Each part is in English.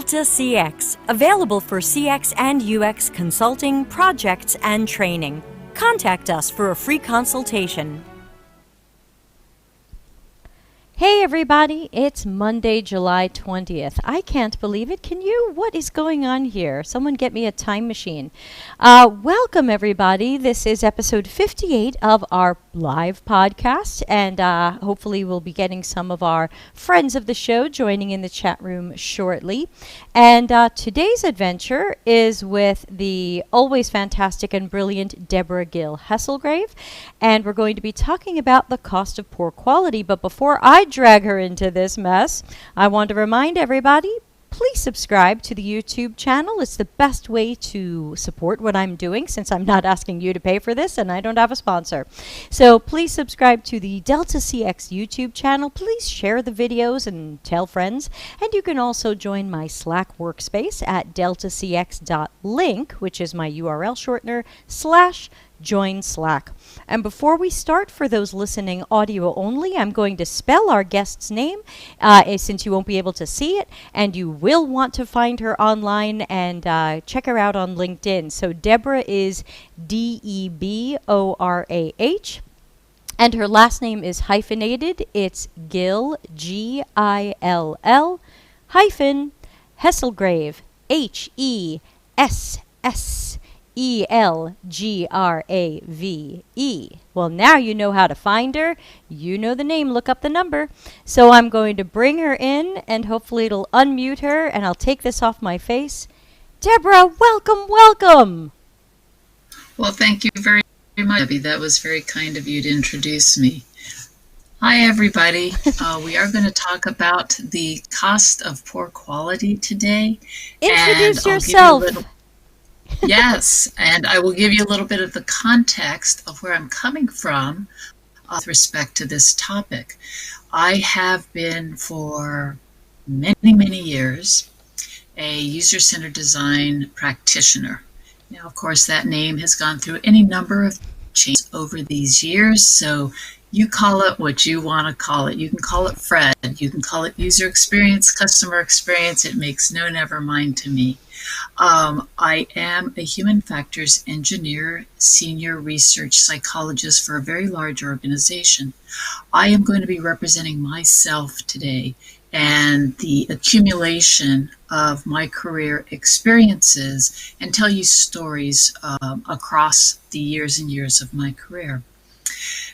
Delta CX, available for CX and UX consulting, projects, and training. Contact us for a free consultation. Hey everybody, it's Monday, July 20th. I can't believe it. Can you? What is going on here? Someone get me a time machine. Welcome everybody. This is episode 58 of our live podcast, and hopefully we'll be getting some of our friends of the show joining in the chat room shortly. And today's adventure is with the always fantastic and brilliant Deborah Gill-Hesselgrave, and we're going to be talking about the cost of poor quality. But before I drag her into this mess, I want to remind everybody, please subscribe to the YouTube channel. It's the best way to support what I'm doing, since I'm not asking you to pay for this and I don't have a sponsor. So please subscribe to the Delta CX YouTube channel. Please share the videos and tell friends. And you can also join my Slack workspace at deltacx.link, which is my URL shortener, /join Slack. And before we start, for those listening audio only, I'm going to spell our guest's name since you won't be able to see it, and you will want to find her online and check her out on LinkedIn. So Deborah is Deborah, and her last name is hyphenated. It's Gill, Gill, hyphen Hesselgrave, Hesselgrave. Well, now you know how to find her. You know the name. Look up the number. So I'm going to bring her in, and hopefully it'll unmute her, and I'll take this off my face. Deborah, welcome, welcome. Well, thank you very much, Debbie. That was very kind of you to introduce me. Hi, everybody. We are going to talk about the cost of poor quality today. Introduce yourself. Yes, and I will give you a little bit of the context of where I'm coming from with respect to this topic. I have been for many, many years a user-centered design practitioner. Now, of course, that name has gone through any number of changes over these years, so you call it what you want to call it. You can call it Fred, you can call it user experience, customer experience. It makes no never mind to me. I am a human factors engineer, senior research psychologist for a very large organization. I am going to be representing myself today and the accumulation of my career experiences and tell you stories across the years and years of my career.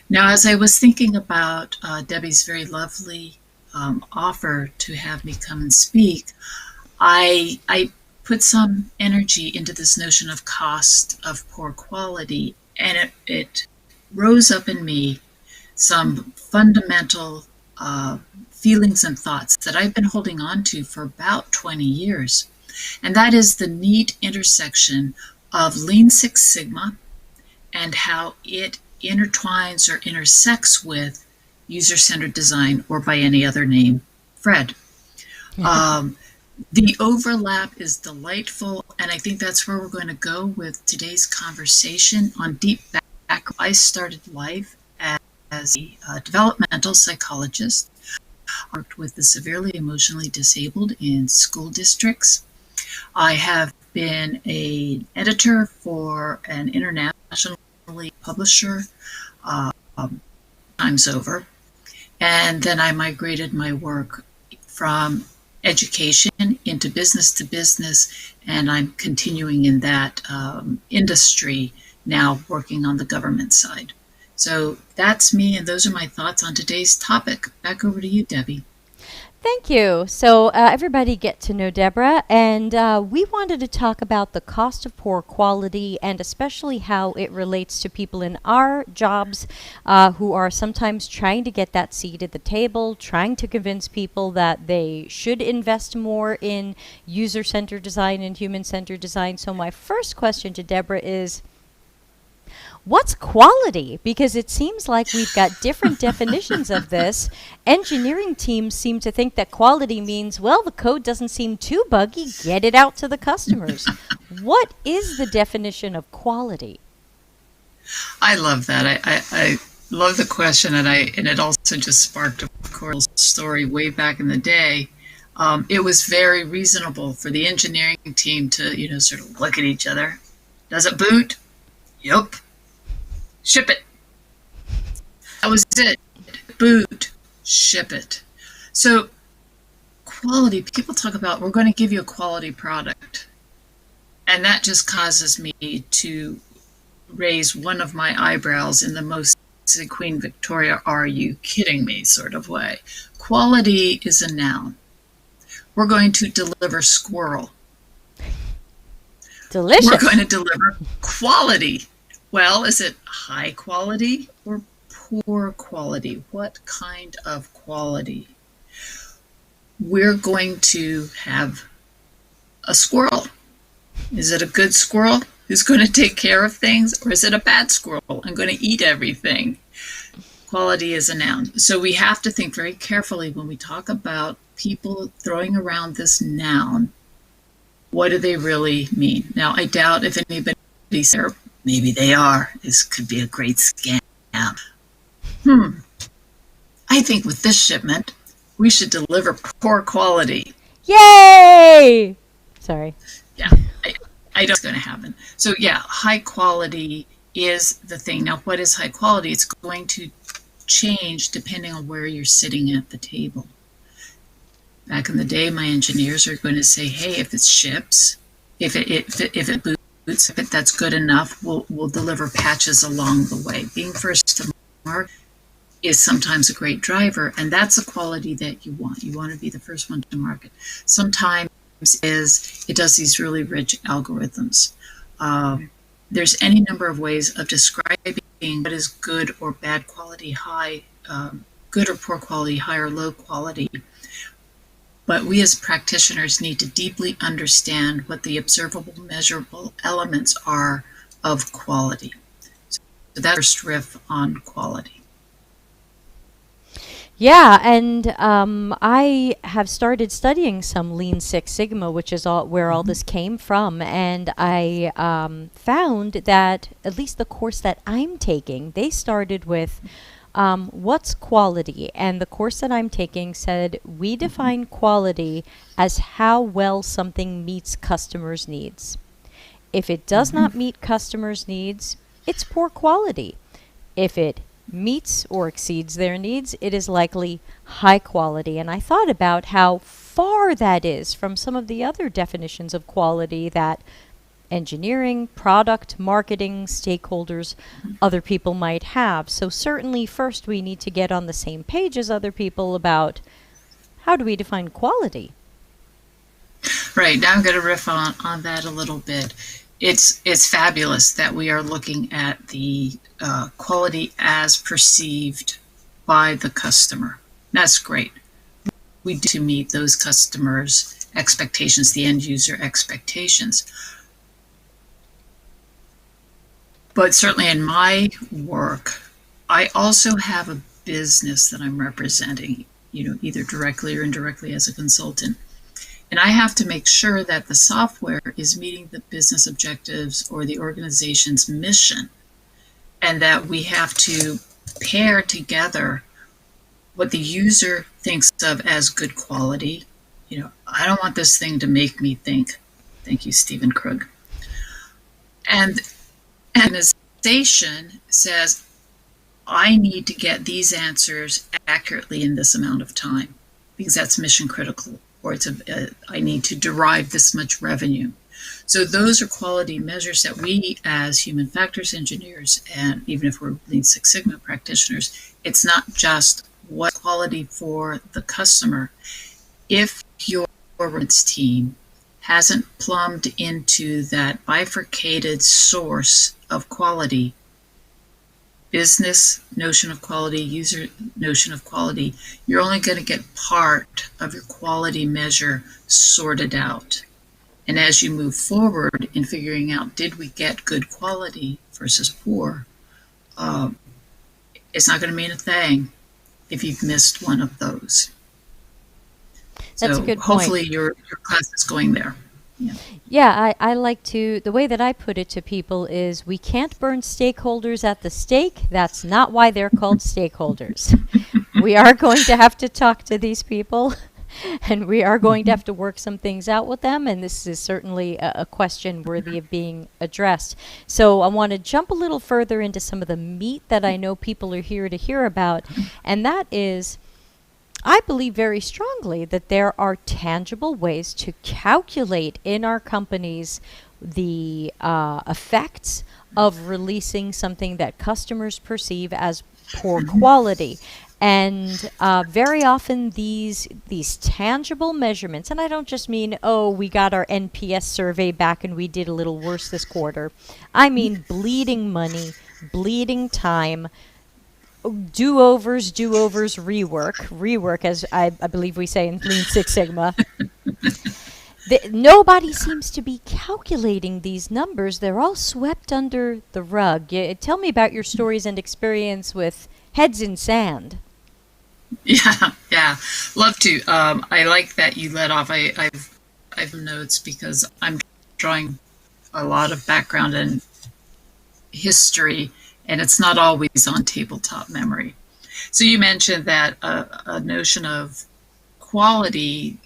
Now, as I was thinking about Debbie's very lovely offer to have me come and speak, I put some energy into this notion of cost of poor quality, and it rose up in me some fundamental feelings and thoughts that I've been holding on to for about 20 years. And that is the neat intersection of Lean Six Sigma and how it intertwines or intersects with user-centered design, or by any other name, Fred. The overlap is delightful, and I think that's where we're going to go with today's conversation on deep back. I started life as a developmental psychologist. I worked with the severely emotionally disabled in school districts. I have been an editor for an internationally publisher times over, and then I migrated my work from education into business to business, and I'm continuing in that industry now, working on the government side. So that's me, and those are my thoughts on today's topic. Back over to you, Debbie. Thank you. So everybody get to know Deborah, and we wanted to talk about the cost of poor quality, and especially how it relates to people in our jobs who are sometimes trying to get that seat at the table, trying to convince people that they should invest more in user-centered design and human-centered design. So my first question to Deborah is, what's quality? Because it seems like we've got different definitions of this. Engineering teams seem to think that quality means, well, the code doesn't seem too buggy, get it out to the customers. What is the definition of quality? I love that. I love the question, and it also just sparked a cool story way back in the day. It was very reasonable for the engineering team to, sort of look at each other. Does it boot? Yep. Ship it. That was it. Boot. Ship it. So quality, people talk about, we're going to give you a quality product. And that just causes me to raise one of my eyebrows in the most Queen Victoria, are you kidding me sort of way. Quality is a noun. We're going to deliver squirrel. Delicious. We're going to deliver quality. Well, is it high quality or poor quality? What kind of quality? We're going to have a squirrel. Is it a good squirrel who's going to take care of things, or is it a bad squirrel and going to eat everything? Quality is a noun. So we have to think very carefully when we talk about people throwing around this noun, what do they really mean? Now, I doubt if anybody's there, maybe they are. This could be a great scam. I think with this shipment, we should deliver poor quality. Yay! Sorry. Yeah, I know it's going to happen. So yeah, high quality is the thing. Now, what is high quality? It's going to change depending on where you're sitting at the table. Back in the day, my engineers are going to say, hey, if it ships, if it boots, if that's good enough, we'll deliver patches along the way. Being first to market is sometimes a great driver, and that's a quality that you want. You want to be the first one to market. Sometimes it does these really rich algorithms. There's any number of ways of describing what is good or bad quality, good or poor quality, high or low quality. But we as practitioners need to deeply understand what the observable, measurable elements are of quality. So that's the first riff on quality. Yeah, and I have started studying some Lean Six Sigma, which is where all this came from, and I found that at least the course that I'm taking, they started with what's quality, and the course that I'm taking said we define quality as how well something meets customers' needs. If it does not meet customers' needs, it's poor quality. If it meets or exceeds their needs, it is likely high quality. And I thought about how far that is from some of the other definitions of quality that engineering, product, marketing, stakeholders, other people might have. So certainly first we need to get on the same page as other people about how do we define quality? Right, now I'm going to riff on that a little bit. It's fabulous that we are looking at the quality as perceived by the customer. That's great. We do to meet those customers' expectations, the end user expectations. But certainly in my work, I also have a business that I'm representing, either directly or indirectly as a consultant. And I have to make sure that the software is meeting the business objectives or the organization's mission, and that we have to pair together what the user thinks of as good quality. I don't want this thing to make me think. Thank you, Stephen Krug. And an organization says, I need to get these answers accurately in this amount of time because that's mission critical. Or I need to derive this much revenue. So those are quality measures that we as human factors engineers, and even if we're Lean Six Sigma practitioners, it's not just what quality for the customer. If your team hasn't plumbed into that bifurcated source of quality, business notion of quality, user notion of quality, you're only going to get part of your quality measure sorted out. And as you move forward in figuring out, did we get good quality versus poor, it's not going to mean a thing if you've missed one of those. That's so a good hopefully point. your class is going there. Yeah, I like to, the way that I put it to people is we can't burn stakeholders at the stake. That's not why they're called stakeholders. We are going to have to talk to these people. and we are going to have to work some things out with them, and this is certainly a question worthy of being addressed. So I want to jump a little further into some of the meat that I know people are here to hear about, and that is, I believe very strongly that there are tangible ways to calculate in our companies the effects of releasing something that customers perceive as poor quality. And very often these tangible measurements, and I don't just mean, oh, we got our NPS survey back and we did a little worse this quarter. I mean bleeding money, bleeding time, do-overs, rework, as I believe we say in Lean Six Sigma. Nobody seems to be calculating these numbers. They're all swept under the rug. Tell me about your stories and experience with heads in sand. Yeah, love to. I like that you led off. I've notes because I'm drawing a lot of background and history, and it's not always on tabletop memory. So you mentioned that a notion of quality,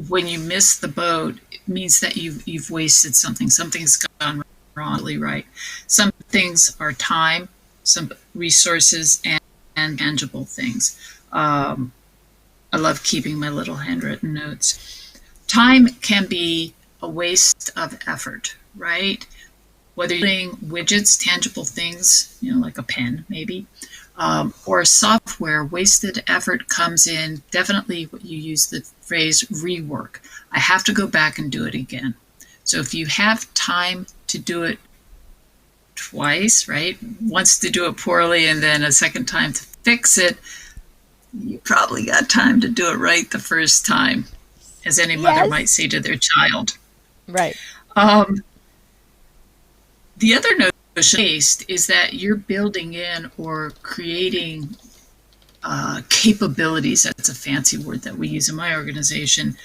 when you miss the boat, it means that you've wasted something. Something's gone wrong, right? Some things are time, some resources, and tangible things. I love keeping my little handwritten notes. Time can be a waste of effort, right? Whether you're doing widgets, tangible things, like a pen maybe, or software, wasted effort comes in definitely what you use the phrase rework. I have to go back and do it again. So if you have time to do it twice, right? Once to do it poorly and then a second time to fix it, you probably got time to do it right the first time, as any mother might say to their child. Right. The other notion of waste is that you're building in or creating capabilities. That's a fancy word that we use in my organization.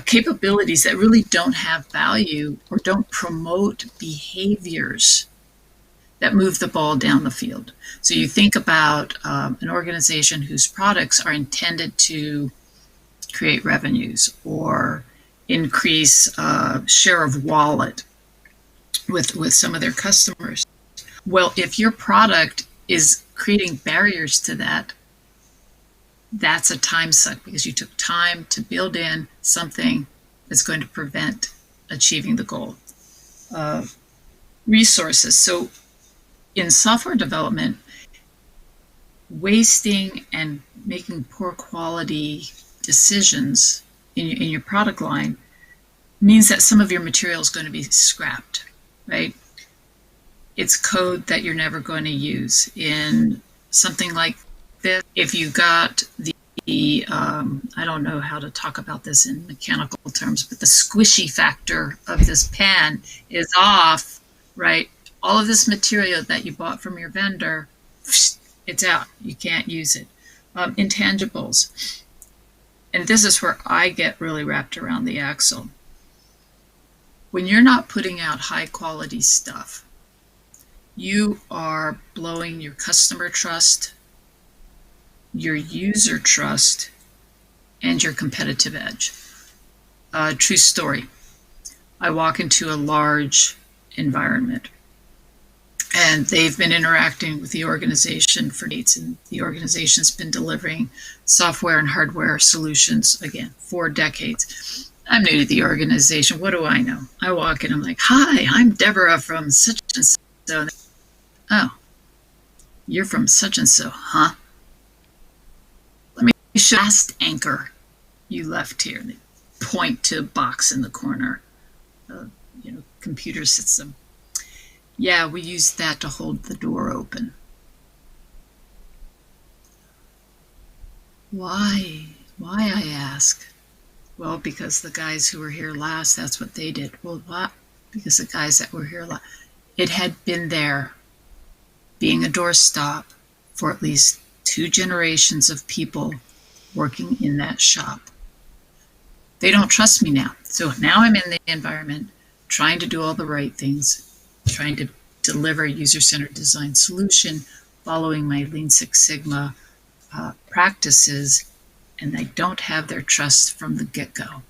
Capabilities that really don't have value or don't promote behaviors that move the ball down the field. So you think about an organization whose products are intended to create revenues or increase share of wallet with some of their customers. Well, if your product is creating barriers to that, that's a time suck because you took time to build in something that's going to prevent achieving the goal. Resources. So in software development, wasting and making poor quality decisions in your product line means that some of your material is going to be scrapped, right? It's code that you're never going to use. In something like this, if you got the I don't know how to talk about this in mechanical terms, but the squishy factor of this pan is off, right? All of this material that you bought from your vendor, it's out. You can't use it. Intangibles. And this is where I get really wrapped around the axle. When you're not putting out high quality stuff, you are blowing your customer trust, your user trust, and your competitive edge. True story. I walk into a large environment and they've been interacting with the organization for decades, and the organization's been delivering software and hardware solutions, again, for decades. I'm new to the organization. What do I know? I walk in, I'm like, hi, I'm Deborah from such and so. Oh, you're from such and so, huh? Let me show you the last anchor you left here. They point to a box in the corner, computer system. Yeah, we use that to hold the door open. Why? Why, I ask? Well, because the guys who were here last, that's what they did. Well, what? Because the guys that were here last, it had been there, being a doorstop for at least 2 generations of people working in that shop. They don't trust me now. So now I'm in the environment, trying to do all the right things, trying to deliver a user-centered design solution, following my Lean Six Sigma practices, and they don't have their trust from the get-go.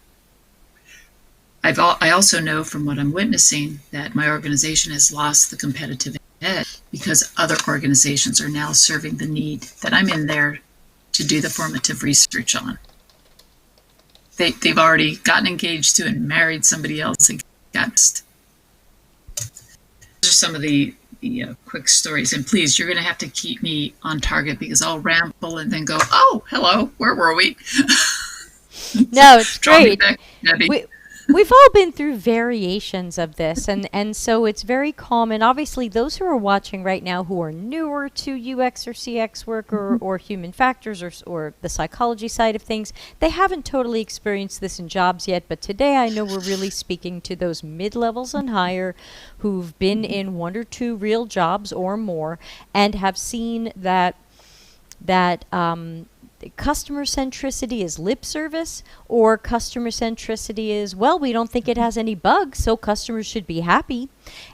I also know from what I'm witnessing that my organization has lost the competitive edge because other organizations are now serving the need that I'm in there to do the formative research on. They've already gotten engaged to and married somebody else and got. Those are some of the quick stories. And please, you're going to have to keep me on target because I'll ramble and then go, oh, hello, where were we? No, it's Draw me great. back, Debbie. We've all been through variations of this, and so it's very common. Obviously, those who are watching right now who are newer to UX or CX work or human factors or the psychology side of things, they haven't totally experienced this in jobs yet. But today I know we're really speaking to those mid-levels and higher who've been in 1 or 2 real jobs or more and have seen that customer centricity is lip service, or customer centricity is, well, we don't think it has any bugs, so customers should be happy.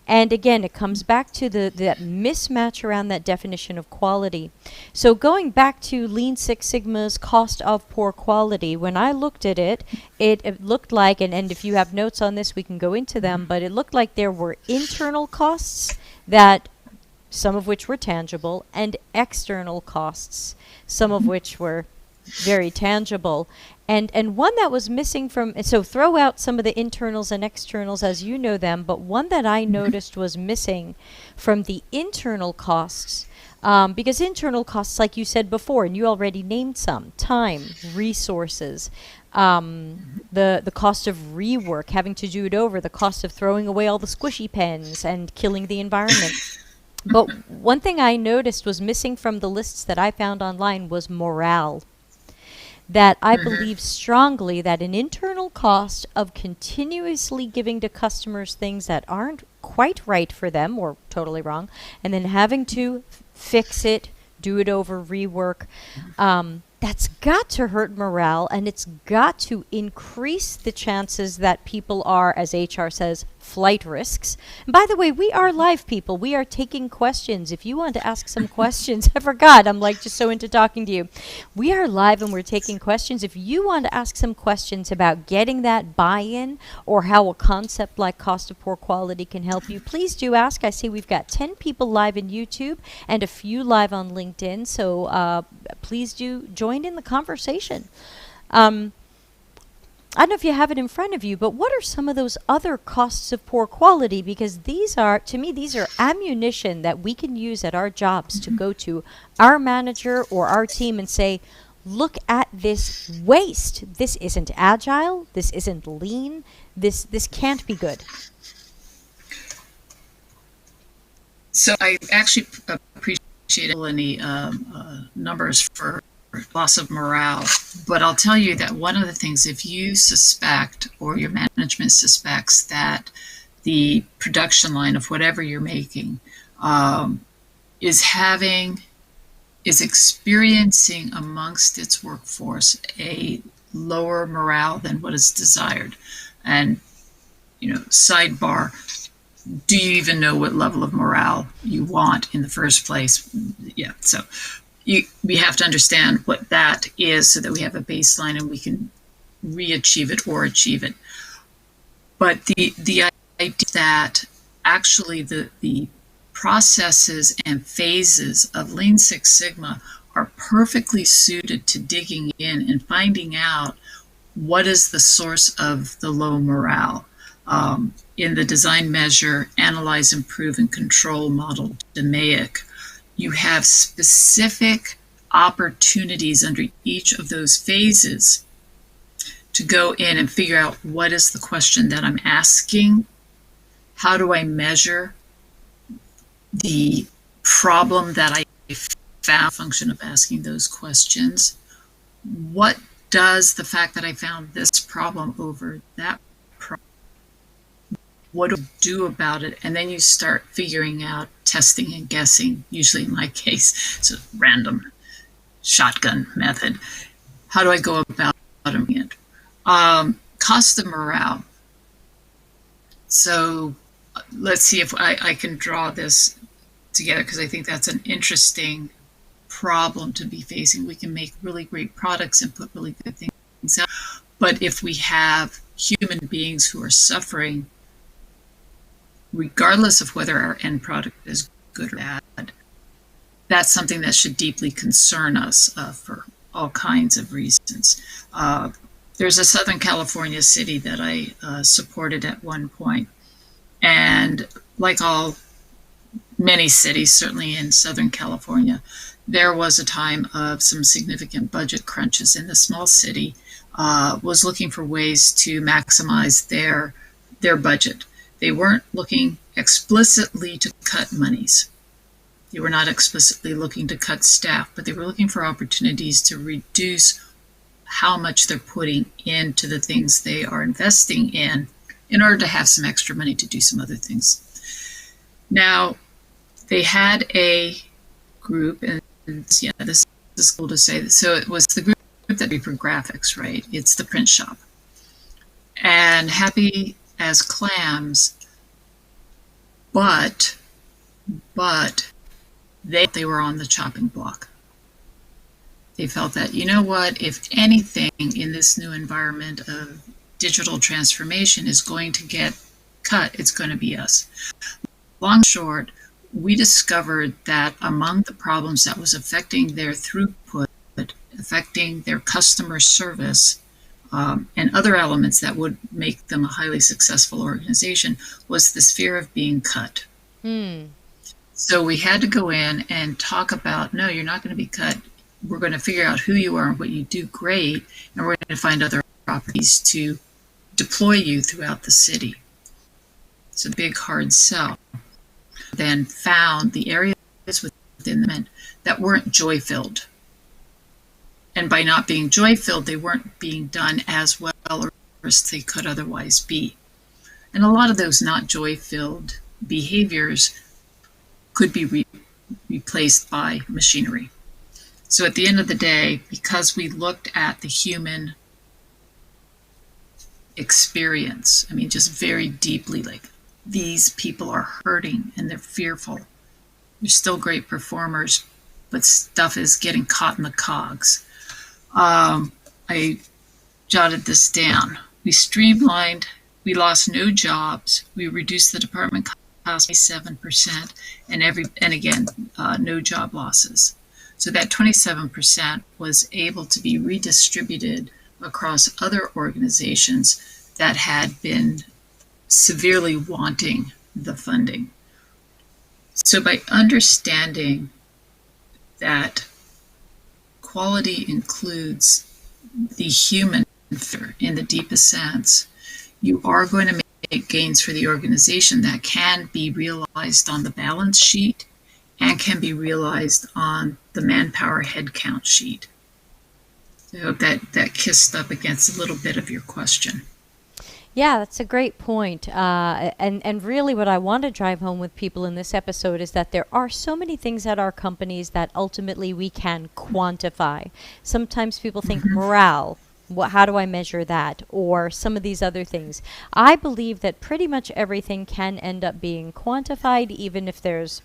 And again, it comes back to that mismatch around that definition of quality. So going back to Lean Six Sigma's cost of poor quality, when I looked at it, it looked like, and if you have notes on this, we can go into them, but it looked like there were internal costs that some of which were tangible, and external costs, some of which were very tangible. And one that was missing from, so throw out some of the internals and externals as you know them, but one that I noticed was missing from the internal costs, because internal costs, like you said before, and you already named some, time, resources, the cost of rework, having to do it over, the cost of throwing away all the squishy pens and killing the environment. But one thing I noticed was missing from the lists that I found online was morale. That I believe strongly that an internal cost of continuously giving to customers things that aren't quite right for them or totally wrong, and then having to fix it, do it over, rework, that's got to hurt morale, and it's got to increase the chances that people are, as HR says, flight risks. And by the way, we are live people. We are taking questions. If you want to ask some questions, I forgot. I'm like just so into talking to you. We are live and we're taking questions. If you want to ask some questions about getting that buy-in or how a concept like cost of poor quality can help you, please do ask. I see we've got 10 people live in YouTube and a few live on LinkedIn. So please do join in the conversation. I don't know if you have it in front of you, but what are some of those other costs of poor quality? Because these are, to me, these are ammunition that we can use at our jobs to go to our manager or our team and say, look at this waste. This isn't agile. This isn't lean. This can't be good. So I actually appreciate any numbers for loss of morale, but I'll tell you that one of the things, if you suspect or your management suspects that the production line of whatever you're making is experiencing amongst its workforce a lower morale than what is desired, and sidebar, do you even know what level of morale you want in the first place? Yeah, so we have to understand what that is so that we have a baseline and we can re-achieve it or achieve it. But the idea that actually the processes and phases of Lean Six Sigma are perfectly suited to digging in and finding out what is the source of the low morale. In the design, measure, analyze, improve, and control model, DMAIC, you have specific opportunities under each of those phases to go in and figure out what is the question that I'm asking, how do I measure the problem that I found, function of asking those questions, what does the fact that I found this problem over that problem, what do I do about it? And then you start figuring out testing and guessing, usually in my case, it's a random shotgun method. How do I go about it? Cost of morale. So let's see if I can draw this together, because I think that's an interesting problem to be facing. We can make really great products and put really good things out. But if we have human beings who are suffering, regardless of whether our end product is good or bad, that's something that should deeply concern us for all kinds of reasons. There's a Southern California city that I supported at one point, and like many cities, certainly in Southern California, there was a time of some significant budget crunches, and the small city was looking for ways to maximize their budget. They weren't looking explicitly to cut monies. They were not explicitly looking to cut staff, but they were looking for opportunities to reduce how much they're putting into the things they are investing in order to have some extra money to do some other things. Now, they had a group, and yeah, this is cool to say. So it was the group that did for graphics, right? It's the print shop. And happy as clams, but they were on the chopping block. They felt that, you know what, if anything in this new environment of digital transformation is going to get cut, it's going to be us. Long short, we discovered that among the problems that was affecting their throughput, affecting their customer service, and other elements that would make them a highly successful organization, was this fear of being cut. So we had to go in and talk about, no, you're not going to be cut. We're going to figure out who you are and what you do great, and we're going to find other opportunities to deploy you throughout the city. It's a big, hard sell. Then found the areas within them that weren't joy-filled. And by not being joy-filled, they weren't being done as well as they could otherwise be. And a lot of those not joy-filled behaviors could be replaced by machinery. So at the end of the day, because we looked at the human experience, I mean, just very deeply, like, these people are hurting and they're fearful. They're still great performers, but stuff is getting caught in the cogs. I jotted this down. We streamlined, we lost no jobs, we reduced the department cost by 7%, and again, no job losses. So that 27% was able to be redistributed across other organizations that had been severely wanting the funding. So by understanding that quality includes the human factor in the deepest sense, you are going to make gains for the organization that can be realized on the balance sheet and can be realized on the manpower headcount sheet. I hope that kissed up against a little bit of your question. Yeah, that's a great point. And really what I want to drive home with people in this episode is that there are so many things at our companies that ultimately we can quantify. Sometimes people think morale. How do I measure that? Or some of these other things. I believe that pretty much everything can end up being quantified, even if there's,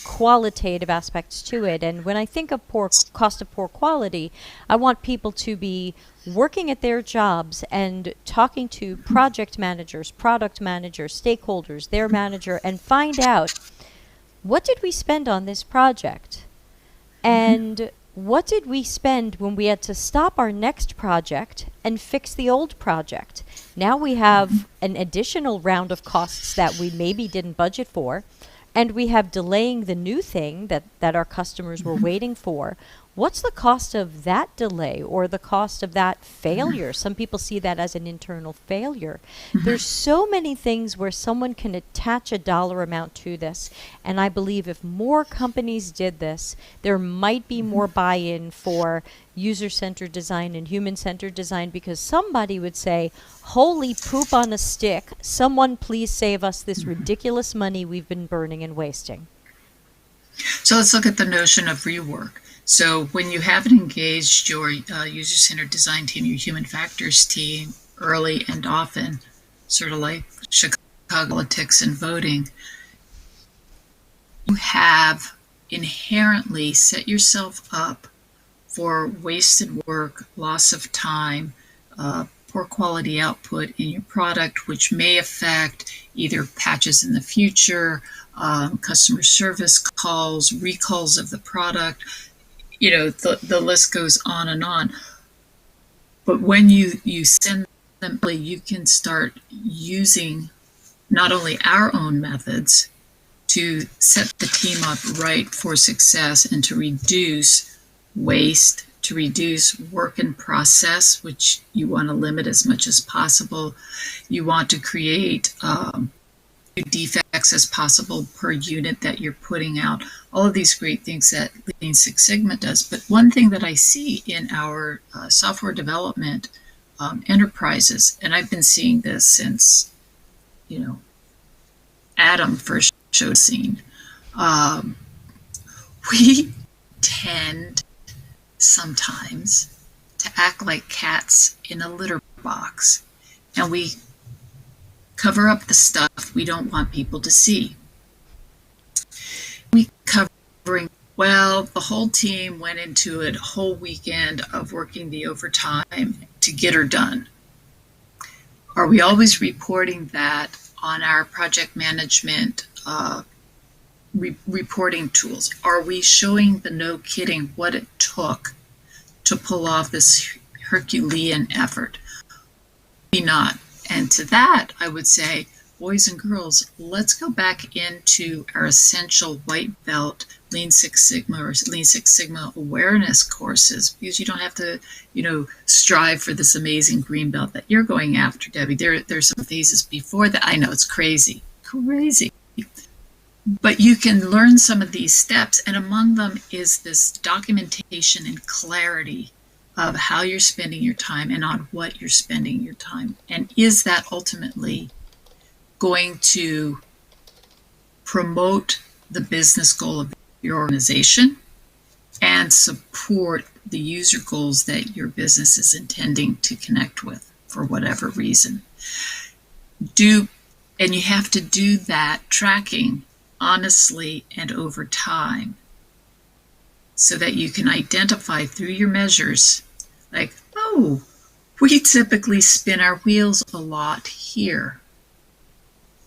qualitative aspects to it. And when I think of cost of poor quality, I want people to be working at their jobs and talking to project managers, product managers, stakeholders, their manager, and find out, what did we spend on this project? And what did we spend when we had to stop our next project and fix the old project? Now we have an additional round of costs that we maybe didn't budget for, and we have delaying the new thing that our customers were waiting for. What's the cost of that delay or the cost of that failure? Some people see that as an internal failure. There's so many things where someone can attach a dollar amount to this. And I believe if more companies did this, there might be more buy-in for user-centered design and human-centered design, because somebody would say, holy poop on a stick, someone please save us this ridiculous money we've been burning and wasting. So let's look at the notion of rework. So when you haven't engaged your user-centered design team, your human factors team, early and often, sort of like Chicago politics and voting, you have inherently set yourself up for wasted work, loss of time, poor quality output in your product, which may affect either patches in the future, customer service calls, recalls of the product. The list goes on and on. But when you send them, you can start using not only our own methods to set the team up right for success and to reduce waste, to reduce work in process, which you want to limit as much as possible. You want to create defects as possible per unit that you're putting out. All of these great things that Lean Six Sigma does. But one thing that I see in our software development enterprises, and I've been seeing this since, Adam first showed the scene, we tend sometimes to act like cats in a litter box, and we cover up the stuff we don't want people to see. We covering, well, the whole team went into a whole weekend of working the overtime to get her done. Are we always reporting that on our project management reporting tools? Are we showing the no kidding what it took to pull off this Herculean effort? Maybe not. And to that, I would say, boys and girls, let's go back into our essential white belt Lean Six Sigma or Lean Six Sigma awareness courses, because you don't have to, strive for this amazing green belt that you're going after, Debbie. There's some phases before that. I know it's crazy. But you can learn some of these steps, and among them is this documentation and clarity of how you're spending your time and on what you're spending your time. And is that ultimately going to promote the business goal of your organization and support the user goals that your business is intending to connect with for whatever reason? And you have to do that tracking honestly and over time so that you can identify through your measures, like, oh, we typically spin our wheels a lot here,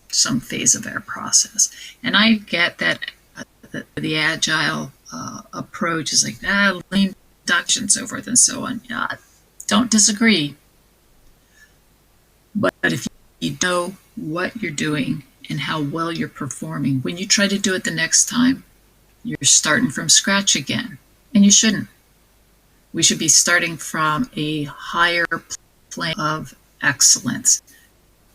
some phase of our process. And I get that the Agile approach is like, lean production, so forth and so on. Don't disagree. But if you know what you're doing and how well you're performing, when you try to do it the next time, you're starting from scratch again. And you shouldn't. We should be starting from a higher plane of excellence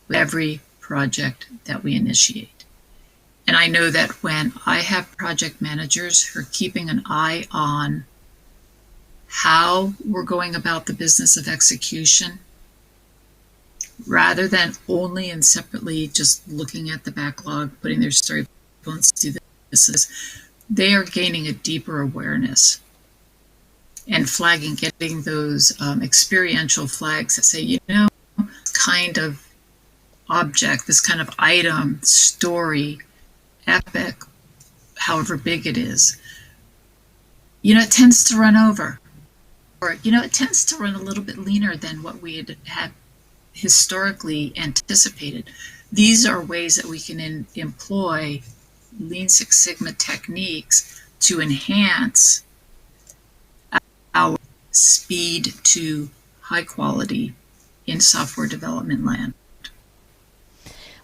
with every project that we initiate. And I know that when I have project managers who are keeping an eye on how we're going about the business of execution, rather than only and separately just looking at the backlog, putting their story bones to this, they are gaining a deeper awareness and getting those experiential flags that say, kind of object, this kind of item, story, epic, however big it is, it tends to run over. Or, it tends to run a little bit leaner than what we had historically anticipated. These are ways that we can employ Lean Six Sigma techniques to enhance our speed to high quality in software development land.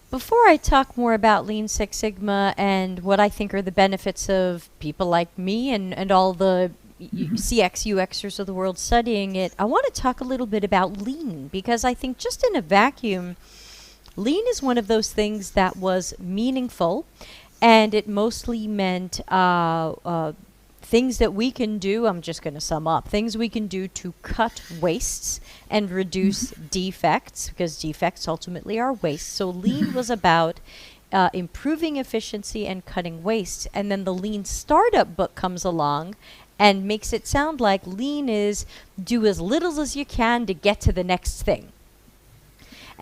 Before I talk more about Lean Six Sigma and what I think are the benefits of people like me and all the CX UXers of the world studying it, I want to talk a little bit about Lean, because I think just in a vacuum, Lean is one of those things that was meaningful, and it mostly meant things that we can do. I'm just going to sum up things we can do to cut wastes and reduce defects, because defects ultimately are waste. So Lean was about improving efficiency and cutting waste. And then the Lean Startup book comes along and makes it sound like Lean is do as little as you can to get to the next thing.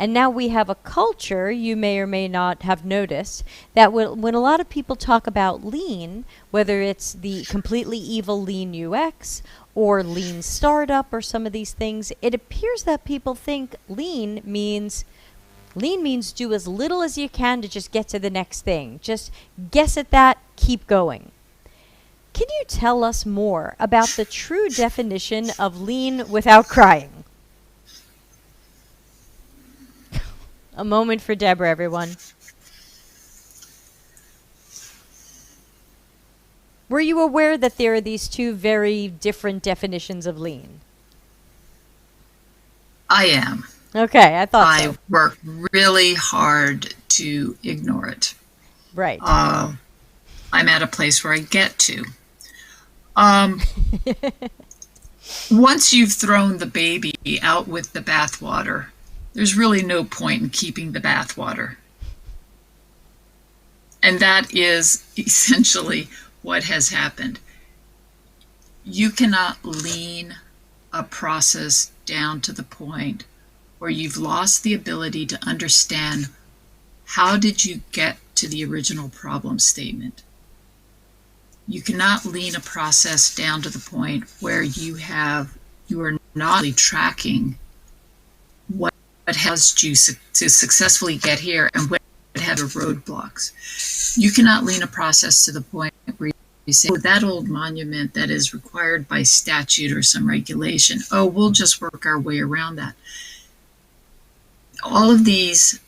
And now we have a culture, you may or may not have noticed, that when a lot of people talk about lean, whether it's the completely evil lean UX or lean startup or some of these things, it appears that people think lean means do as little as you can to just get to the next thing. Just guess at that, keep going. Can you tell us more about the true definition of lean without crying? A moment for Deborah, everyone. Were you aware that there are these two very different definitions of lean? I am. Okay, I thought so. I work really hard to ignore it. Right. I'm at a place where I get to. Once you've thrown the baby out with the bathwater, there's really no point in keeping the bathwater. And that is essentially what has happened. You cannot lean a process down to the point where you've lost the ability to understand how did you get to the original problem statement. You cannot lean a process down to the point where you are not really tracking what has you to successfully get here and what have the roadblocks. You cannot lean a process to the point where you say, oh, that old monument that is required by statute or some regulation, oh, we'll just work our way around that. All of these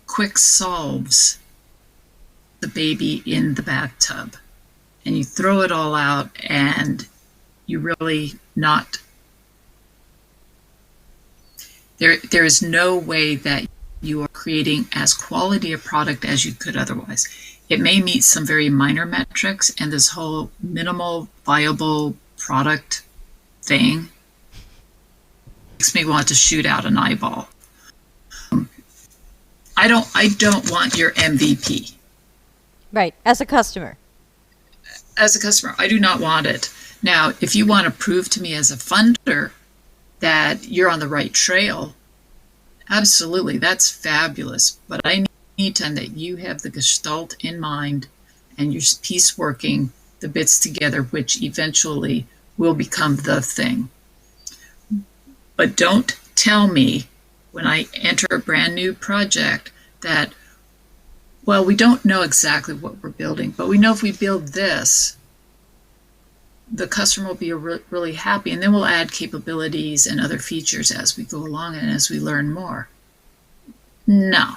quick solves the baby in the bathtub, and you throw it all out, and you really not. There is no way that you are creating as quality a product as you could otherwise. It may meet some very minor metrics, and this whole minimal viable product thing makes me want to shoot out an eyeball. I don't want your MVP. Right, as a customer. As a customer, I do not want it. Now, if you want to prove to me as a funder that you're on the right trail, absolutely, that's fabulous. But I need to know that you have the gestalt in mind and you're piece working the bits together, which eventually will become the thing. But don't tell me when I enter a brand new project that, well, we don't know exactly what we're building, but we know if we build this, the customer will be really happy, and then we'll add capabilities and other features as we go along and as we learn more. No,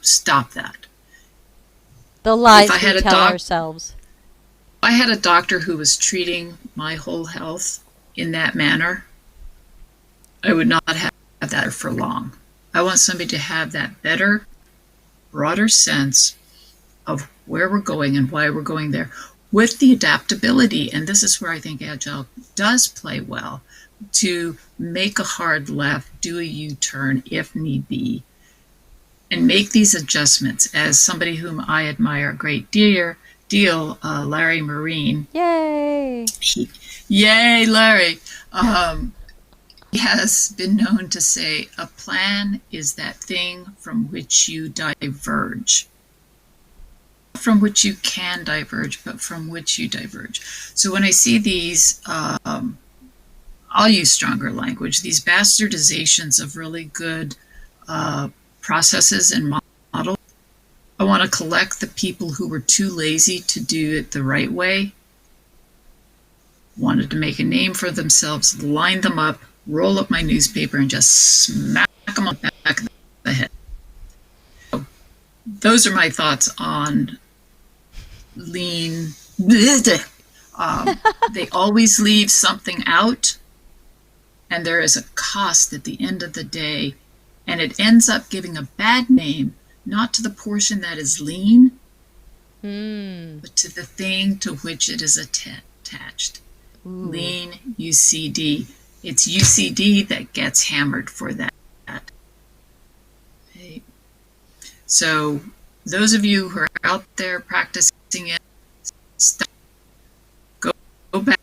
stop that. The lies we tell ourselves. If I had a doctor who was treating my whole health in that manner, I would not have that for long. I want somebody to have that better, broader sense of where we're going and why we're going there, with the adaptability, and this is where I think Agile does play well, to make a hard left, do a U-turn if need be, and make these adjustments. As somebody whom I admire a great deal, Larry Marine. Yay! Yay, Larry! He has been known to say, a plan is that thing from which you diverge. From which you can diverge, but from which you diverge. So when I see these, I'll use stronger language, these bastardizations of really good processes and models, I want to collect the people who were too lazy to do it the right way, wanted to make a name for themselves, line them up, roll up my newspaper, and just smack them on the back of the head. So those are my thoughts on lean. They always leave something out, and there is a cost at the end of the day, and it ends up giving a bad name, not to the portion that is lean, but to the thing to which it is attached. Ooh. Lean UCD. It's UCD that gets hammered for that. Okay. So those of you who are out there practicing it, go back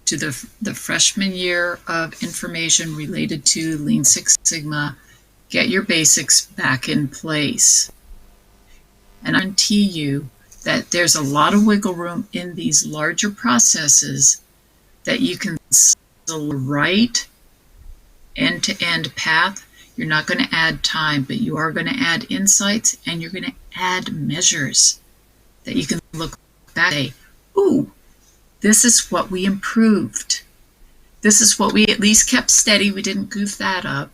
to the freshman year of information related to Lean Six Sigma Get your basics back in place. And I guarantee you that there's a lot of wiggle room in these larger processes that you can the right end-to-end path. You're not going to add time, but you are going to add insights, and you're going to add measures that you can look back and say, ooh, this is what we improved. This is what we at least kept steady. We didn't goof that up.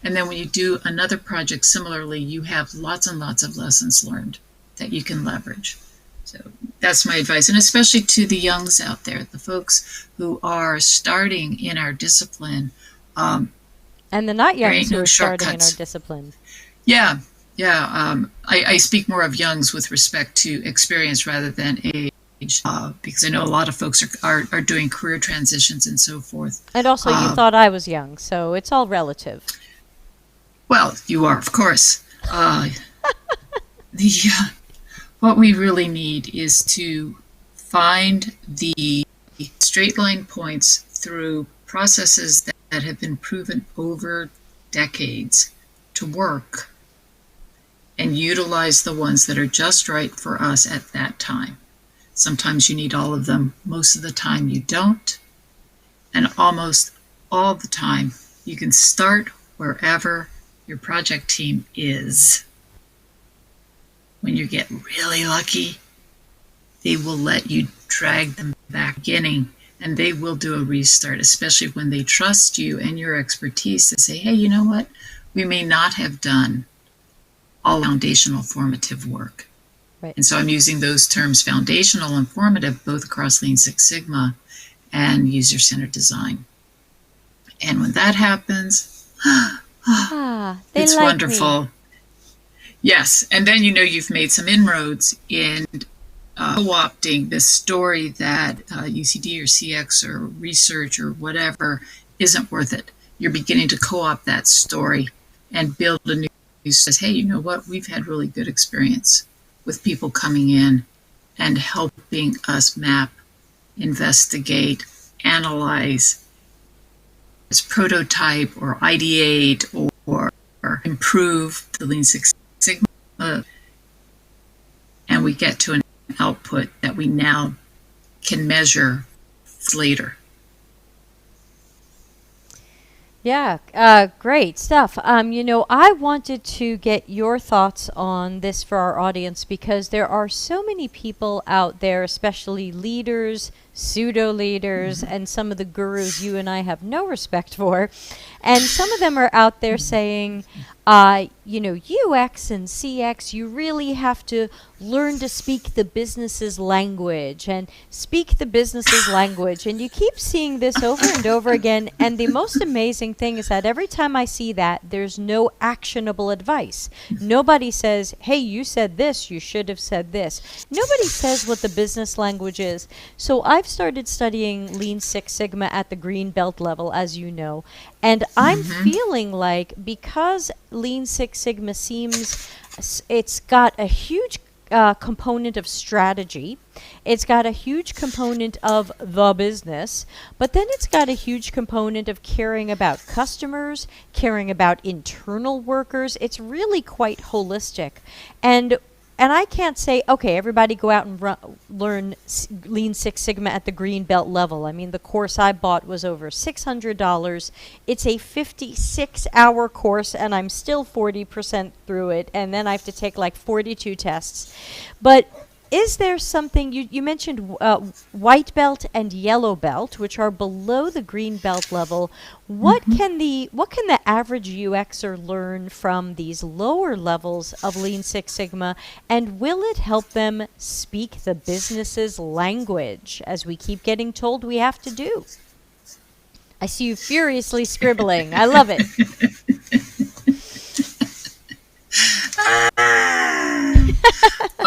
And then when you do another project similarly, you have lots and lots of lessons learned that you can leverage. So that's my advice, and especially to the youngs out there, the folks who are starting in our discipline. And the not youngs who are starting in our shortcuts. discipline. Yeah. I speak more of youngs with respect to experience rather than age, because I know a lot of folks are doing career transitions and so forth. And also, you thought I was young, so it's all relative. Well, you are, of course. What we really need is to find the straight line points through processes that have been proven over decades to work, and utilize the ones that are just right for us at that time. Sometimes you need all of them. Most of the time you don't. And almost all the time you can start wherever your project team is. When you get really lucky, they will let you drag them back beginning, and they will do a restart, especially when they trust you and your expertise to say, hey, you know what? We may not have done all foundational formative work. Right. And so I'm using those terms, foundational and formative, both across Lean Six Sigma and user-centered design. And when that happens, they it's like wonderful. Me. Yes, and then you've made some inroads in co-opting this story that UCD or CX or research or whatever isn't worth it. You're beginning to co-opt that story and build a new says, hey, you know what? We've had really good experience with people coming in and helping us map, investigate, analyze, prototype or ideate or improve the Lean Six Sigma, and we get to an output that we now can measure later. Yeah, great stuff. I wanted to get your thoughts on this for our audience because there are so many people out there, especially leaders, pseudo-leaders, and some of the gurus you and I have no respect for. And some of them are out there saying, UX and CX, you really have to learn to speak the business's language and speak the business's language. And you keep seeing this over and over again. And the most amazing thing is that every time I see that, there's no actionable advice. Nobody says, hey, you said this, you should have said this. Nobody says what the business language is. So I've started studying Lean Six Sigma at the green belt level, as you know. And I'm feeling like because Lean Six Sigma seems, it's got a huge component of strategy, it's got a huge component of the business, but then it's got a huge component of caring about customers, caring about internal workers. It's really quite holistic. And I can't say, okay, everybody go out and learn Lean Six Sigma at the green belt level. I mean, the course I bought was over $600. It's a 56-hour course, and I'm still 40% through it, and then I have to take like 42 tests. But is there something, you mentioned white belt and yellow belt, which are below the green belt level. What can the average UXer learn from these lower levels of Lean Six Sigma, and will it help them speak the business's language, as we keep getting told we have to do? I see you furiously scribbling. I love it.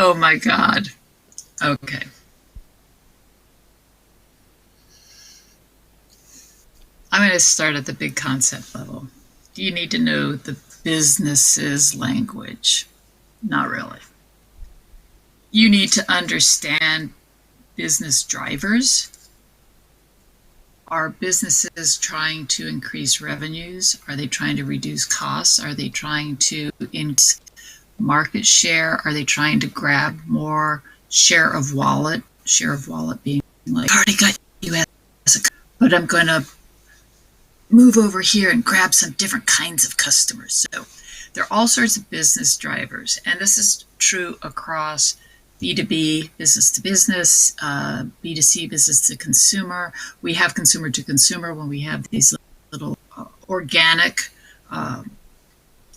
Oh my God. Okay. I'm going to start at the big concept level. Do you need to know the business's language? Not really. You need to understand business drivers. Are businesses trying to increase revenues? Are they trying to reduce costs? Are they trying to increase market share? Are they trying to grab more share of wallet? Share of wallet being like, I already got you as a, but I'm going to move over here and grab some different kinds of customers. So there are all sorts of business drivers, and this is true across B2B, business to business, B2C, business to consumer. We have consumer to consumer when we have these little organic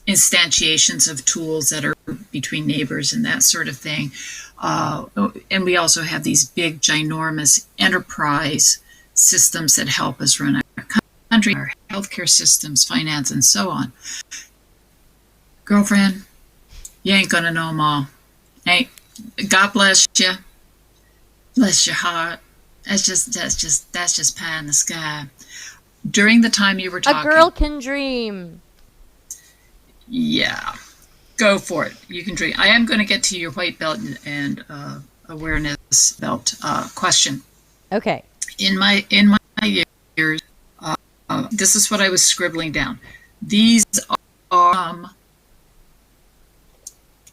instantiations of tools that are between neighbors and that sort of thing. And we also have these big, ginormous enterprise systems that help us run our country, our healthcare systems, finance, and so on. Girlfriend, you ain't gonna know them all. Hey, God bless you. Bless your heart. That's just pie in the sky. During the time you were talking, A girl can dream. Yeah, go for it. You can dream. I am going to get to your white belt and awareness belt question. Okay. In my years, this is what I was scribbling down. These are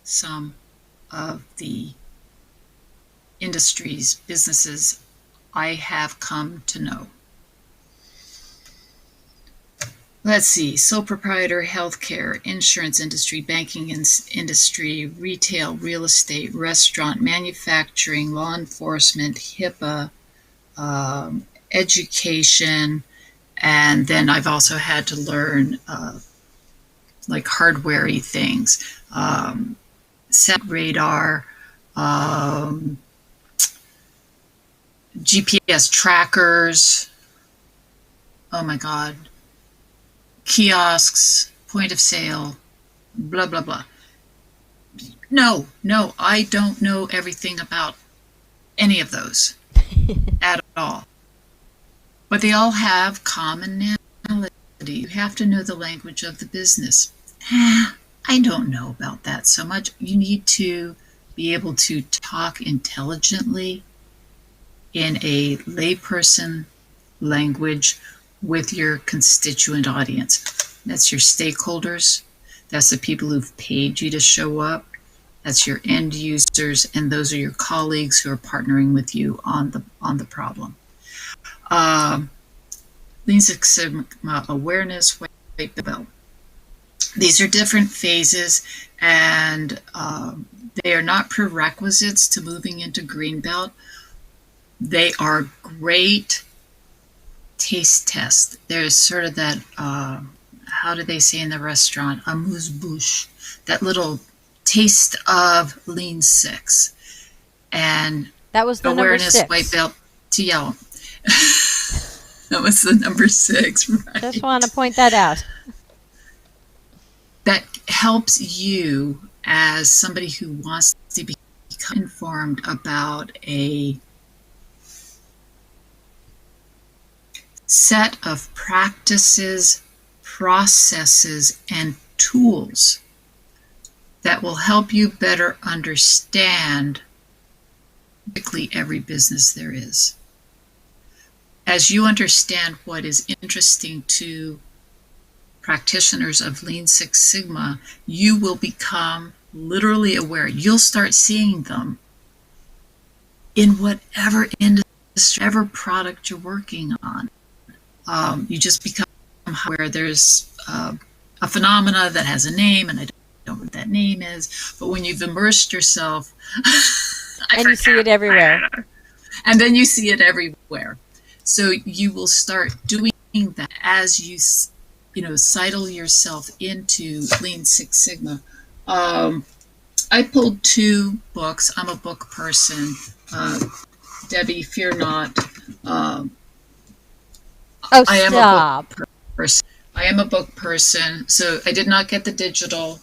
some of the industries, businesses I have come to know. Let's see, sole proprietor, healthcare, insurance industry, banking industry, retail, real estate, restaurant, manufacturing, law enforcement, HIPAA, education, and then I've also had to learn like hardware-y things, set radar, GPS trackers, oh my God, kiosks, point of sale, blah, blah, blah. No, I don't know everything about any of those at all. But they all have commonality. You have to know the language of the business. I don't know about that so much. You need to be able to talk intelligently in a layperson language with your constituent audience. That's your stakeholders. That's the people who've paid you to show up. That's your end users, and those are your colleagues who are partnering with you on the problem. Lean Six Sigma awareness, white belt. These are different phases, and they are not prerequisites to moving into green belt. They are great taste test. There's sort of that, how do they say in the restaurant, amuse-bouche, that little taste of Lean Six. And that was the awareness, number 6. white belt to yellow. That was the number 6, right? Just want to point that out. That helps you as somebody who wants to become informed about a set of practices, processes, and tools that will help you better understand basically every business there is. As you understand what is interesting to practitioners of Lean Six Sigma, you will become literally aware. You'll start seeing them in whatever industry, whatever product you're working on. You just become aware there's a phenomena that has a name, and I don't know what that name is, but when you've immersed yourself, and you see it everywhere. And then you see it everywhere. So you will start doing that as you sidle yourself into Lean Six Sigma. I pulled 2 books. I'm a book person. Debbie, fear not. Stop. I am a book person, so I did not get the digital.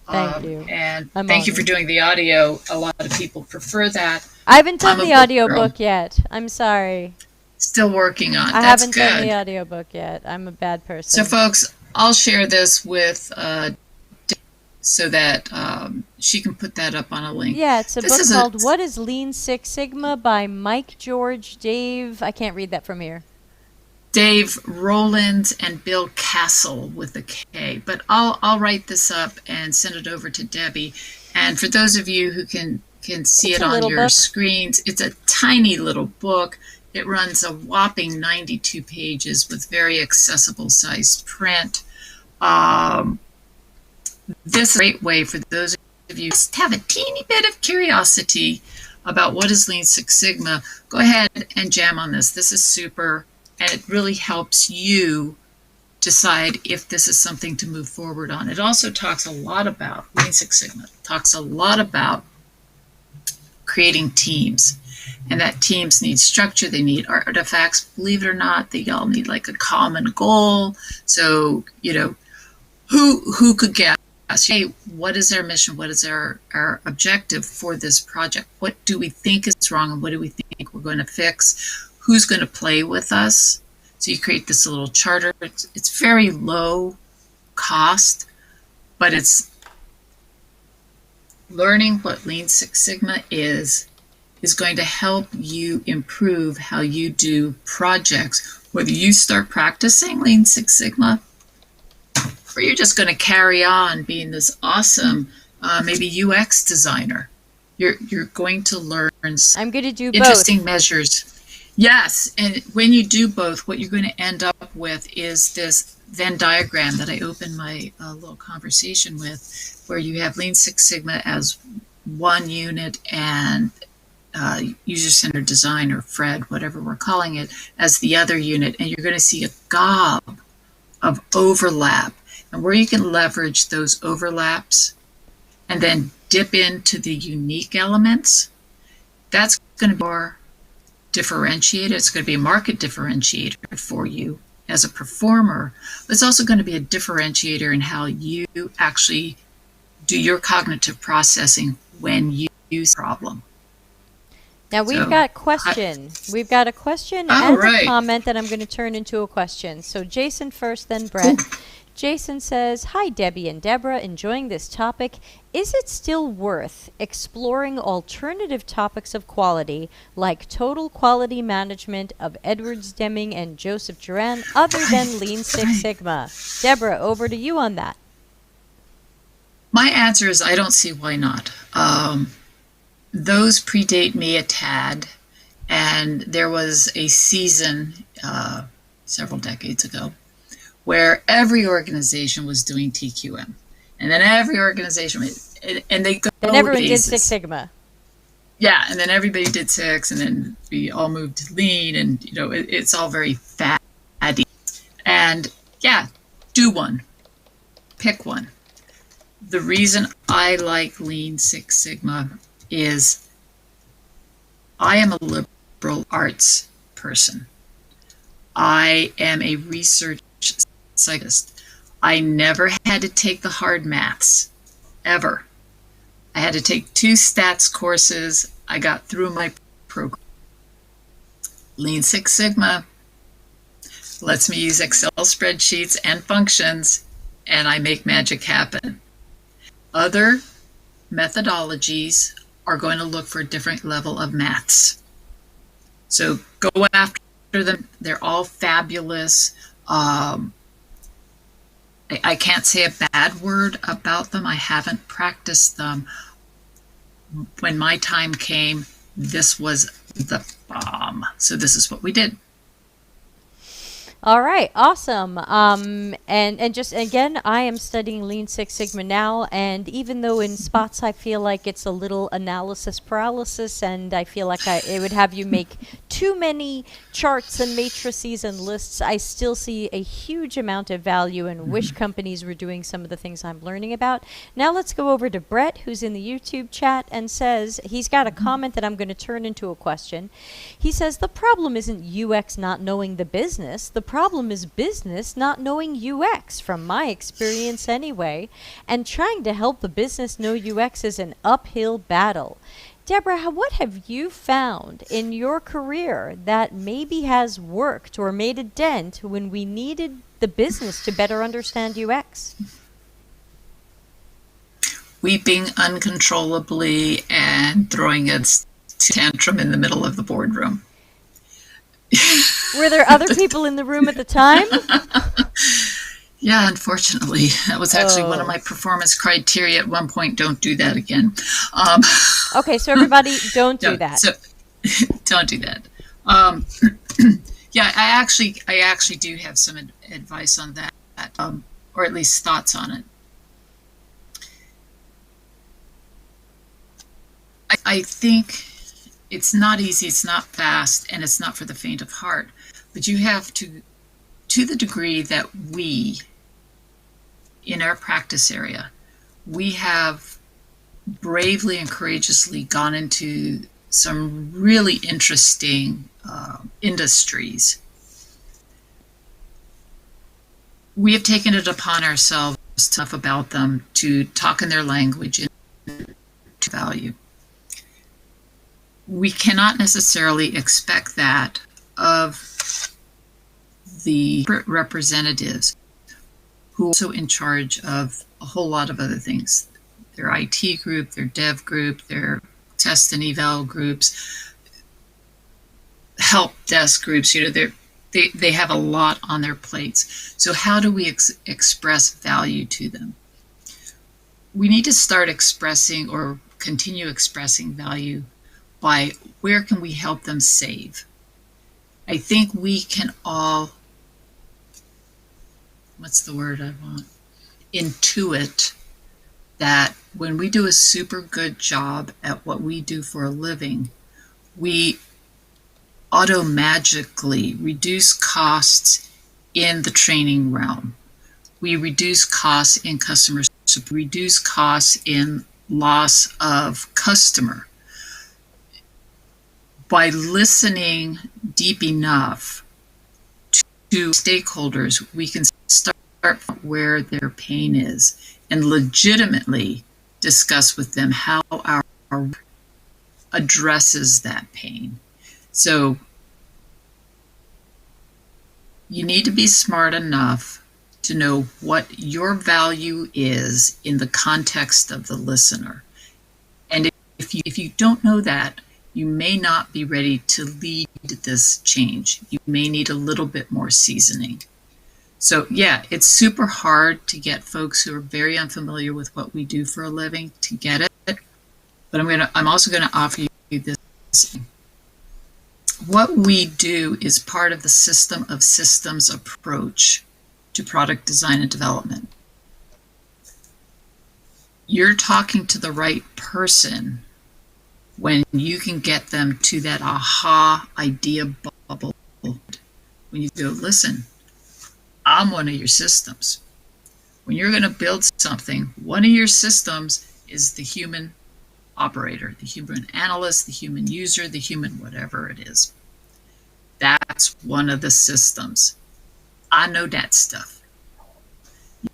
Thank you. And I'm thank you honored. for doing the audio. A lot of people prefer that. I haven't done I'm a the book audiobook girl. yet. I'm sorry. Still working on. I That's haven't good. done the audiobook yet. I'm a bad person. So, folks, I'll share this with so that she can put that up on a link. Yeah, it's a This book is called What is Lean Six Sigma by Mike, George, Dave. I can't read that from here. Dave Rowlands and Bill Kastle with a K. But I'll write this up and send it over to Debbie. And for those of you who can see it on your screens, it's a tiny little book. It runs a whopping 92 pages with very accessible sized print. This is a great way for those of you who have a teeny bit of curiosity about what is Lean Six Sigma. Go ahead and jam on this. This is super, and it really helps you decide if this is something to move forward on. It also talks a lot about Lean Six Sigma. It talks a lot about creating teams, and that teams need structure. They need artifacts. Believe it or not, they all need like a common goal. So, who could guess? Hey, what is our mission? What is our objective for this project? What do we think is wrong, and what do we think we're going to fix? Who's going to play with us? So you create this little charter. It's very low cost, but it's learning what Lean Six Sigma is going to help you improve how you do projects, whether you start practicing Lean Six Sigma or you're just going to carry on being this awesome maybe UX designer. You're going to learn I'm going to do interesting measures. Yes, and when you do both, what you're going to end up with is this Venn diagram that I opened my little conversation with, where you have Lean Six Sigma as one unit and user-centered design, or FRED, whatever we're calling it, as the other unit, and you're going to see a gob of overlap, and where you can leverage those overlaps and then dip into the unique elements. That's going to be more differentiated. It's going to be a market differentiator for you as a performer, but it's also going to be a differentiator in how you actually do your cognitive processing when you use a problem. Now we've got a question and a comment that I'm going to turn into a question. So Jason first, then Brett. Jason says, "Hi Debbie and Deborah, enjoying this topic. Is it still worth exploring alternative topics of quality like total quality management of Edwards Deming and Joseph Juran other than Lean Six Sigma?" Deborah, over to you on that. My answer is I don't see why not. Those predate me a tad, and there was a season several decades ago where every organization was doing TQM, and then every organization, and they go. And everyone did Six Sigma. Yeah, and then everybody did Six, and then we all moved to Lean, and it's all very fatty. And yeah, do one, pick one. The reason I like Lean Six Sigma is I am a liberal arts person. I am a research psychologist. I never had to take the hard maths, ever. I had to take 2 stats courses. I got through my program. Lean Six Sigma lets me use Excel spreadsheets and functions, and I make magic happen. Other methodologies are going to look for a different level of maths. So go after them. They're all fabulous. I can't say a bad word about them. I haven't practiced them. When my time came, this was the bomb. So this is what we did. All right, awesome. And just again, I am studying Lean Six Sigma now, and even though in spots I feel like it's a little analysis paralysis, and I feel like it would have you make too many charts and matrices and lists, I still see a huge amount of value and wish companies were doing some of the things I'm learning about. Now let's go over to Brett, who's in the YouTube chat, and says he's got a comment that I'm going to turn into a question. He says, "The problem isn't UX not knowing the business. The problem is business not knowing UX, from my experience anyway, and trying to help the business know UX is an uphill battle." Deborah, what have you found in your career that maybe has worked or made a dent when we needed the business to better understand UX? Weeping uncontrollably and throwing a tantrum in the middle of the boardroom. Were there other people in the room at the time? Yeah, unfortunately, that was actually one of my performance criteria at one point. Don't do that again. Okay, so everybody, don't do that. So, don't do that. Yeah, I actually do have some advice on that, or at least thoughts on it. I think it's not easy, it's not fast, and it's not for the faint of heart. But you have to the degree that we, in our practice area, we have bravely and courageously gone into some really interesting industries. We have taken it upon ourselves to talk about them, to talk in their language and to value. We cannot necessarily expect that of the representatives who are also in charge of a whole lot of other things. Their IT group, their dev group, their test and eval groups, help desk groups, they have a lot on their plates. So how do we express value to them? We need to start expressing or continue expressing value by where can we help them save? I think we can all, what's the word I want? Intuit that when we do a super good job at what we do for a living, we automagically reduce costs in the training realm. We reduce costs in customer support, reduce costs in loss of customer. By listening deep enough to stakeholders, we can start where their pain is and legitimately discuss with them how our addresses that pain. So you need to be smart enough to know what your value is in the context of the listener. And if you don't know that, you may not be ready to lead this change. You may need a little bit more seasoning. So yeah, it's super hard to get folks who are very unfamiliar with what we do for a living to get it. But I'm also gonna offer you this. What we do is part of the system of systems approach to product design and development. You're talking to the right person when you can get them to that aha idea bubble. When you go, listen, I'm one of your systems. When you're going to build something, one of your systems is the human operator, the human analyst, the human user, the human whatever it is. That's one of the systems. I know that stuff.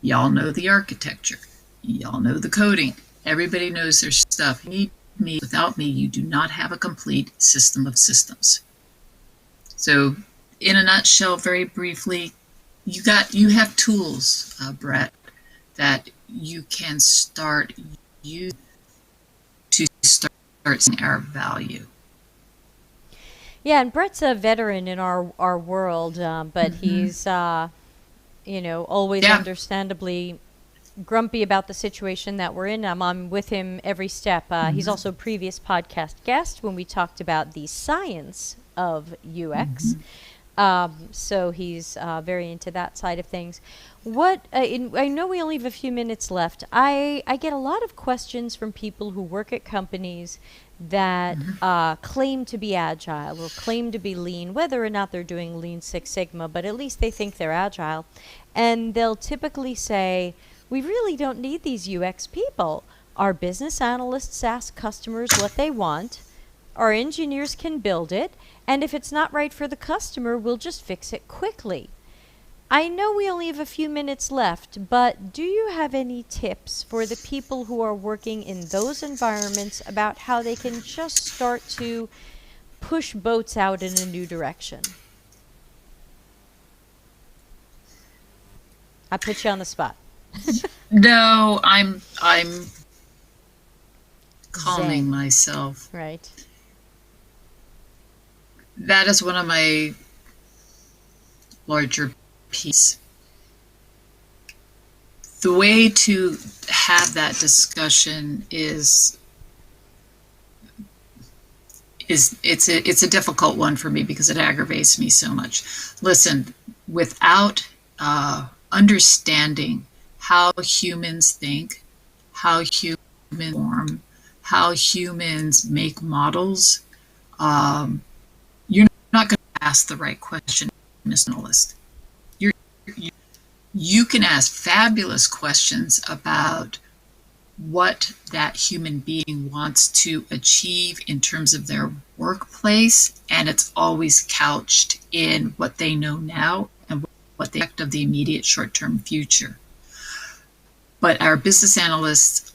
Y'all know the architecture. Y'all know the coding. Everybody knows their stuff. You need me. Without me, you do not have a complete system of systems. So in a nutshell, very briefly, you have tools, Brett, that you can start using to start seeing our value. Yeah, and Brett's a veteran in our world, but he's always understandably grumpy about the situation that we're in. I'm with him every step. He's also a previous podcast guest when we talked about the science of UX. So he's very into that side of things. I know we only have a few minutes left. I get a lot of questions from people who work at companies that claim to be agile or claim to be lean, whether or not they're doing Lean Six Sigma, but at least they think they're agile. And they'll typically say, we really don't need these UX people. Our business analysts ask customers what they want. Our engineers can build it. And if it's not right for the customer, we'll just fix it quickly. I know we only have a few minutes left, but do you have any tips for the people who are working in those environments about how they can just start to push boats out in a new direction? I put you on the spot. No, I'm calming myself. Right. That is one of my larger piece. The way to have that discussion is it's a difficult one for me because it aggravates me so much. Listen, without understanding how humans think, how humans form, how humans make models, you're not going to ask the right question, Mr. Analyst. You can ask fabulous questions about what that human being wants to achieve in terms of their workplace, and it's always couched in what they know now and what they expect of the immediate short-term future. But our business analysts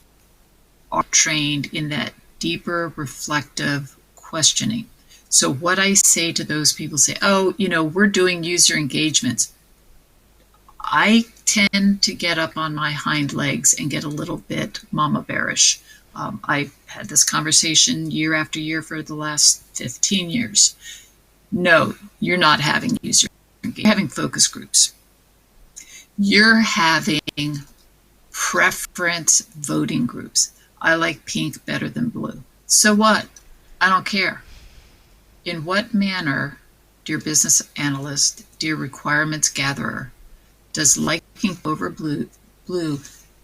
are trained in that deeper reflective questioning. So what I say to those people say, oh, we're doing user engagements. I tend to get up on my hind legs and get a little bit mama bearish. I've had this conversation year after year for the last 15 years. No, you're not having user engagement. You're having focus groups. You're having preference voting groups. I like pink better than blue. So what? I don't care. In what manner, dear business analyst, dear requirements gatherer, does liking over blue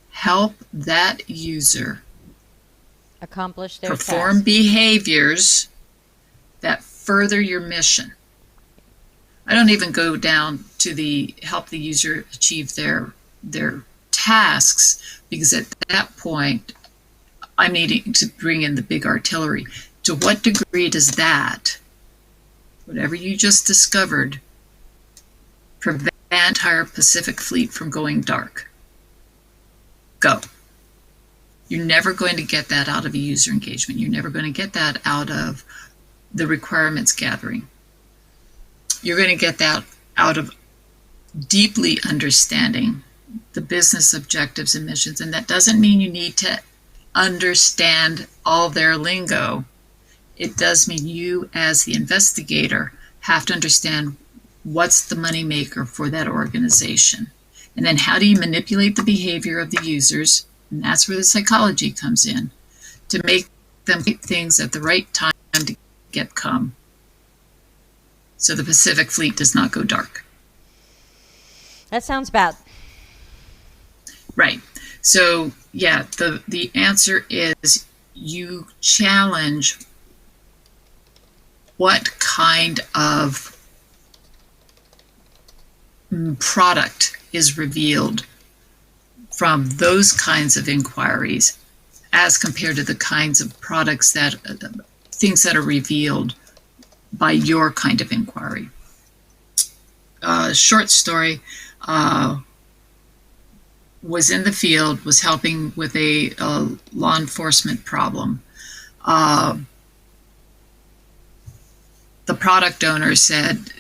help that user accomplish their perform task. Behaviors that further your mission? I don't even go down to the help the user achieve their tasks, because at that point I'm needing to bring in the big artillery. To what degree does that, whatever you just discovered, prevent the entire Pacific Fleet from going dark? Go. You're never going to get that out of a user engagement. You're never going to get that out of the requirements gathering. You're going to get that out of deeply understanding the business objectives and missions. And that doesn't mean you need to understand all their lingo. It does mean you, as the investigator, have to understand what's the money maker for that organization. And then how do you manipulate the behavior of the users? And that's where the psychology comes in, to make them do things at the right time to get come, so the Pacific Fleet does not go dark. That sounds bad. Right. So, yeah, the answer is you challenge what kind of product is revealed from those kinds of inquiries as compared to the kinds of products that, things that are revealed by your kind of inquiry. Short story, was in the field, was helping with a law enforcement problem. The product owner said,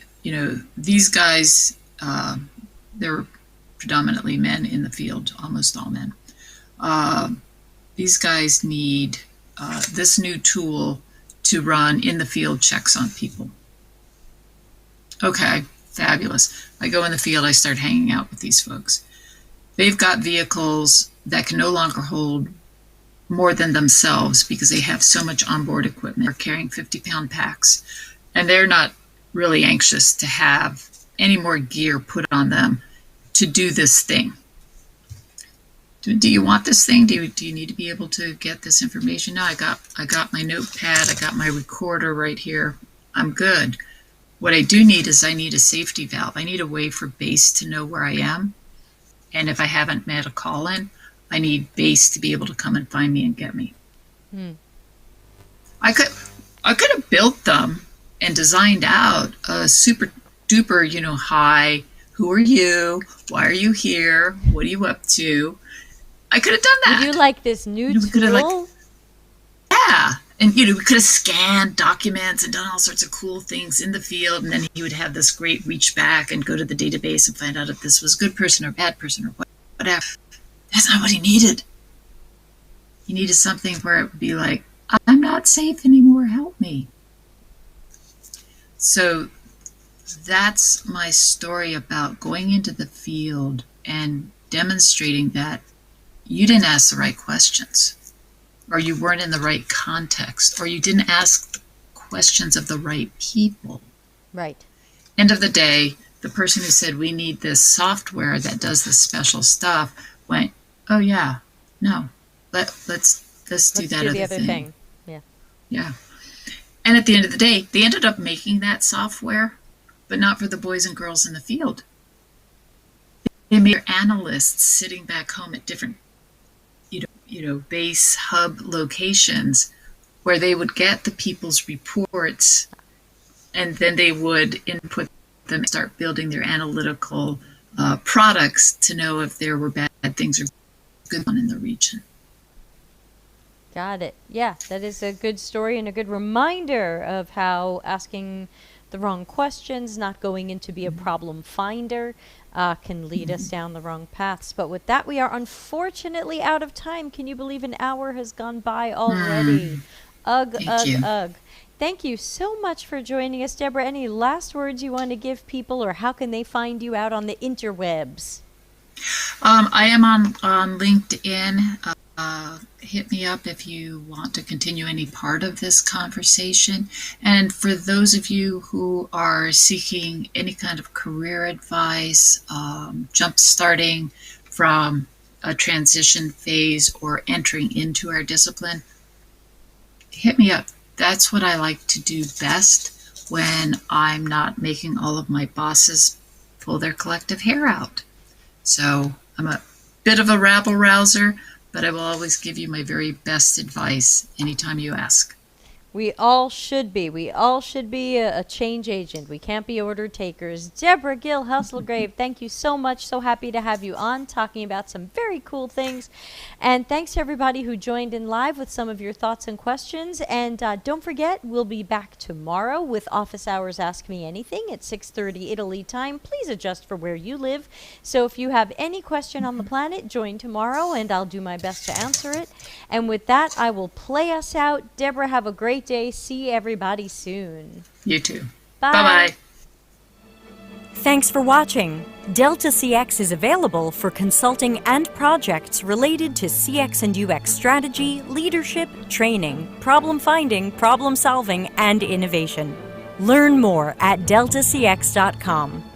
these guys, there were predominantly men in the field, almost all men. These guys need this new tool to run in the field checks on people. Okay, fabulous. I go in the field, I start hanging out with these folks. They've got vehicles that can no longer hold more than themselves because they have so much onboard equipment. They're carrying 50-pound packs, and they're not really anxious to have any more gear put on them to do this thing. Do you want this thing? Do you need to be able to get this information? No, I got my notepad, I got my recorder right here. I'm good. What I do need is I need a safety valve. I need a way for base to know where I am. And if I haven't made a call in, I need base to be able to come and find me and get me. I could have built them and designed out a super duper, hi, who are you? Why are you here? What are you up to? I could have done that. Would you like this new tool? Yeah. And, we could have scanned documents and done all sorts of cool things in the field. And then he would have this great reach back and go to the database and find out if this was a good person or bad person or whatever. That's not what he needed. He needed something where it would be like, I'm not safe anymore. Help me. So that's my story about going into the field and demonstrating that you didn't ask the right questions, or you weren't in the right context, or you didn't ask questions of the right people. Right. End of the day, the person who said we need this software that does this special stuff went, oh yeah, no, let's do that the other thing. Yeah. Yeah. And at the end of the day, they ended up making that software, but not for the boys and girls in the field. They made analysts sitting back home at different, base hub locations where they would get the people's reports, and then they would input them, start building their analytical products to know if there were bad things or good on in the region. Got it. Yeah, that is a good story and a good reminder of how asking the wrong questions, not going in to be a problem finder, can lead us down the wrong paths. But with that, we are unfortunately out of time. Can you believe an hour has gone by already? Ugh, ugh. Thank you so much for joining us, Deborah. Any last words you want to give people, or how can they find you out on the interwebs? I am on LinkedIn. Hit me up if you want to continue any part of this conversation. And for those of you who are seeking any kind of career advice, jump starting from a transition phase or entering into our discipline, hit me up. That's what I like to do best when I'm not making all of my bosses pull their collective hair out. So I'm a bit of a rabble rouser, but I will always give you my very best advice anytime you ask. We all should be. We all should be a change agent. We can't be order takers. Deborah Gill-Hesselgrave, thank you so much. So happy to have you on talking about some very cool things. And thanks to everybody who joined in live with some of your thoughts and questions. And don't forget, we'll be back tomorrow with Office Hours Ask Me Anything at 6:30 Italy time. Please adjust for where you live. So if you have any question on the planet, join tomorrow and I'll do my best to answer it. And with that, I will play us out. Deborah, have a great day. See everybody soon. You too. Bye. Bye-bye. Thanks for watching. Delta CX is available for consulting and projects related to CX and UX strategy, leadership, training, problem finding, problem solving, and innovation. Learn more at deltacx.com.